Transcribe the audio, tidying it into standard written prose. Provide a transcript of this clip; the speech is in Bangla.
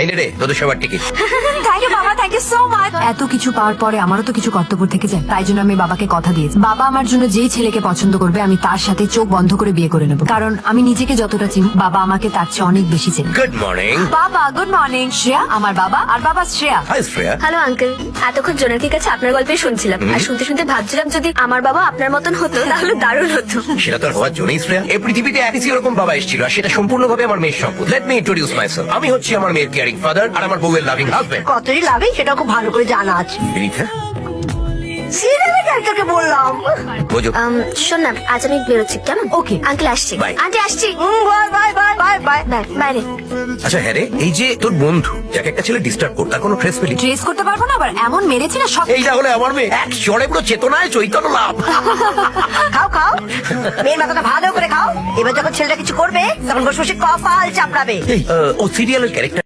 এই নে রে তোদের সবার টিকিট। থ্যাংক ইউ বাবা, থ্যাংক ইউ সো মাচ। এত কিছু পাওয়ার পরে আমারও তো কিছু কর্তব্য থেকে যায়, তাই জন্য আমি বাবাকে কথা দিয়েছি বাবা আমার জন্য যেই ছেলেকে পছন্দ করবে আমি তার সাথে চোখ বন্ধ করে বিয়ে করে নেব, কারণ আমি নিজেকে যতটা চিনি বাবা আমাকে তার চেয়ে অনেক বেশি চেনে। Good morning. বাবা গুড মর্নিং। শ্রেয়া আমার বাবা, আর বাবা Shreya. Hi Shreya. Hello uncle, এতক্ষণ জোনাকির কাছে আপনার গল্পই শুনছিলাম, আর শুনতে শুনতে ভাবছিলাম যদি আমার বাবা আপনার মতন হতো তাহলে দারুণ হতো। সেটা তো আর হওয়ার জন্যই শ্রেয়া, এই পৃথিবীতে একই এরকম বাবা এসেছিল, আর সেটা সম্পূর্ণভাবে আমার মেয়ের সম্পদ। Let me introduce myself. আমি হচ্ছি আমার মেয়ের কেয়ারিং ফাদার আর আমার বউয়ের লাভিং হাজবেন্ড। কতই লাগে সেটা খুব ভালো করে জানা আছে। বিনীতা সিরিয়ালের ক্যারেক্টারকে বললাম। বোঝো। শোন না, আজ আমি বেরোচ্ছি, কেমন? Okay. আঙ্কেল আসছি। Bye. আন্টি আসছি। Bye bye bye bye bye. Bye. বাইরে। আচ্ছা হ্যাঁ রে, এই যে তোর বন্ধু যাকে একটা ছেলে ডিস্টার্ব করতো, তার কোনো ট্রেস পেলি? ট্রেস করতে পারবো না, আবার এমন মেরেছি না সব। এইটা হলে আমার মেয়ে এক চড়ে পুরো চেতনায় চৈতন্য লাভ। খাও খাও, মেয়ের মাথাটা ভালো করে খাও। এবার যখন ছেলেটা কিছু করবে তখন বসে বসে কপাল চাপড়াবে। ও সিরিয়ালের ক্যারেক্টার